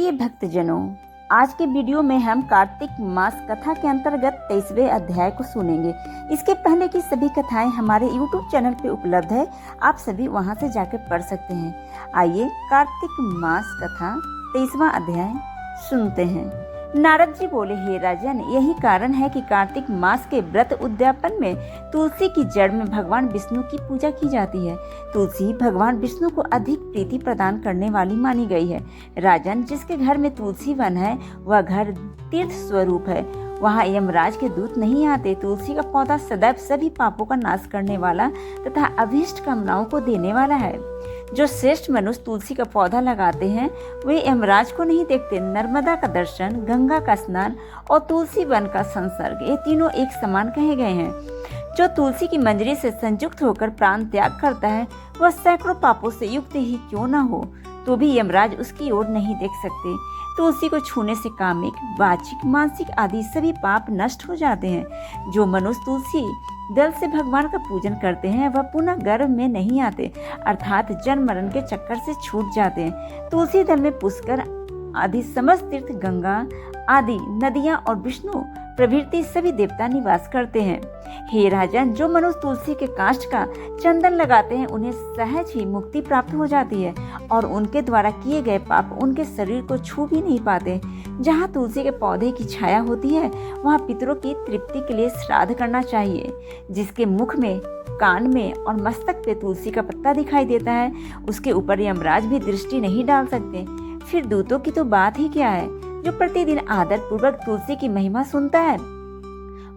प्रिय भक्तजनों, आज के वीडियो में हम कार्तिक मास कथा के अंतर्गत 23वें अध्याय को सुनेंगे। इसके पहले की सभी कथाएं हमारे YouTube चैनल पे उपलब्ध है, आप सभी वहां से जाकर पढ़ सकते हैं। आइए कार्तिक मास कथा 23वां अध्याय सुनते हैं। नारद जी बोले, हे राजन, यही कारण है कि कार्तिक मास के व्रत उद्यापन में तुलसी की जड़ में भगवान विष्णु की पूजा की जाती है। तुलसी भगवान विष्णु को अधिक प्रीति प्रदान करने वाली मानी गई है। राजन, जिसके घर में तुलसी वन है वह घर तीर्थ स्वरूप है, वहाँ यमराज के दूत नहीं आते। तुलसी का पौधा सदैव सभी पापों का नाश करने वाला तथा अभीष्ट कामनाओं को देने वाला है। जो श्रेष्ठ मनुष्य तुलसी का पौधा लगाते हैं वे यमराज को नहीं देखते। नर्मदा का दर्शन, गंगा का स्नान और तुलसी वन का संसर्ग, ये तीनों एक समान कहे गए हैं। जो तुलसी की मंजरी से संयुक्त होकर प्राण त्याग करता है वह सैकड़ों पापों से युक्त ही क्यों न हो तो भी यमराज उसकी ओर नहीं देख सकते। तुलसी को छूने से कामिक, वाचिक, मानसिक आदि सभी पाप नष्ट हो जाते हैं। जो मनुष्य तुलसी दल से भगवान का पूजन करते हैं वह पुनः गर्भ में नहीं आते, अर्थात जन्म मरण के चक्कर से छूट जाते हैं। तुलसी दल में पुष्कर आदि समस्त तीर्थ, गंगा आदि नदियां और विष्णु प्रभृति सभी देवता निवास करते हैं। हे राजन, जो मनुष्य तुलसी के काष्ठ का चंदन लगाते हैं उन्हें सहज ही मुक्ति प्राप्त हो जाती है और उनके द्वारा किए गए पाप उनके शरीर को छू भी नहीं पाते। जहाँ तुलसी के पौधे की छाया होती है वहाँ पितरों की तृप्ति के लिए श्राद्ध करना चाहिए। जिसके मुख में, कान में और मस्तक पे तुलसी का पत्ता दिखाई देता है उसके ऊपर यमराज भी दृष्टि नहीं डाल सकते। फिर दूतों की तो बात ही क्या है। जो प्रतिदिन आदर पूर्वक तुलसी की महिमा सुनता है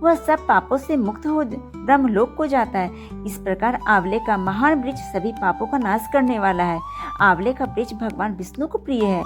वह सब पापों से मुक्त हो ब्रह्मलोक को जाता है। इस प्रकार आंवले का महान वृक्ष सभी पापों का नाश करने वाला है। आंवले का वृक्ष भगवान विष्णु को प्रिय है।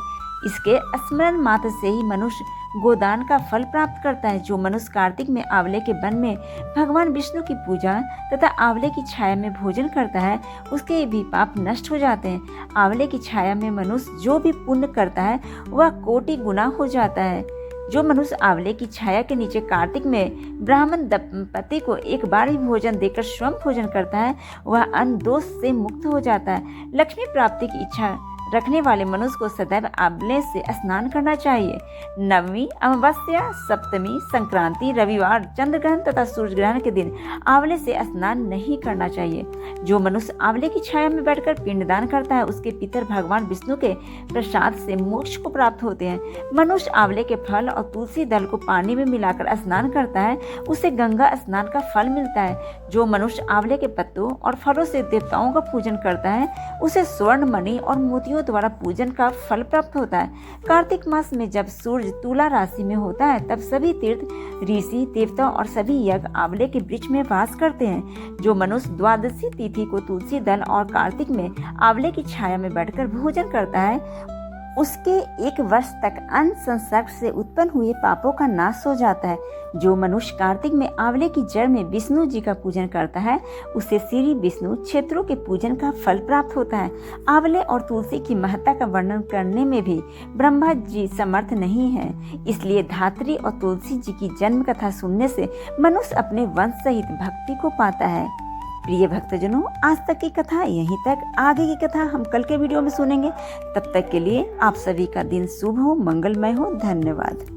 इसके स्मरण मात्र से ही मनुष्य गोदान का फल प्राप्त करता है। जो मनुष्य कार्तिक में आंवले के वन में भगवान विष्णु की पूजा तथा आंवले की छाया में भोजन करता है उसके भी पाप नष्ट हो जाते हैं। आंवले की छाया में मनुष्य जो भी पुण्य करता है वह कोटि गुना हो जाता है। जो मनुष्य आंवले की छाया के नीचे कार्तिक में ब्राह्मण दंपति को एक बार ही भोजन देकर स्वयं भोजन करता है वह अन्न दोष से मुक्त हो जाता है। लक्ष्मी प्राप्ति की इच्छा रखने वाले मनुष्य को सदैव आंवले से स्नान करना चाहिए। नवमी, अमावस्या, सप्तमी, संक्रांति, रविवार, चंद्र ग्रहण तथा सूर्य ग्रहण के दिन आंवले से स्नान नहीं करना चाहिए। जो मनुष्य आंवले की छाया में बैठकर पिंडदान करता है उसके पितर भगवान विष्णु के प्रसाद से मोक्ष को प्राप्त होते हैं। मनुष्य आंवले के फल और तुलसी दल को पानी में मिलाकर स्नान करता है उसे गंगा स्नान का फल मिलता है। जो मनुष्य आंवले के पत्तों और फलों से देवताओं का पूजन करता है उसे स्वर्ण, मणि और मोतियों द्वारा पूजन का फल प्राप्त होता है। कार्तिक मास में जब सूर्य तुला राशि में होता है तब सभी तीर्थ, ऋषि, देवता और सभी यज्ञ आंवले के वृक्ष में वास करते हैं। जो मनुष्य द्वादशी तिथि को तुलसी दल और कार्तिक में आंवले की छाया में बैठकर भोजन करता है उसके 1 वर्ष तक अन्न संसर्ग से उत्पन्न हुए पापों का नाश हो जाता है। जो मनुष्य कार्तिक में आंवले की जड़ में विष्णु जी का पूजन करता है उसे श्री विष्णु क्षेत्रों के पूजन का फल प्राप्त होता है। आंवले और तुलसी की महत्ता का वर्णन करने में भी ब्रह्मा जी समर्थ नहीं है, इसलिए धात्री और तुलसी जी की जन्म कथा सुनने से मनुष्य अपने वंश सहित भक्ति को पाता है। प्रिय भक्तजनों, आज तक की कथा यहीं तक। आगे की कथा हम कल के वीडियो में सुनेंगे। तब तक के लिए आप सभी का दिन शुभ हो, मंगलमय हो। धन्यवाद।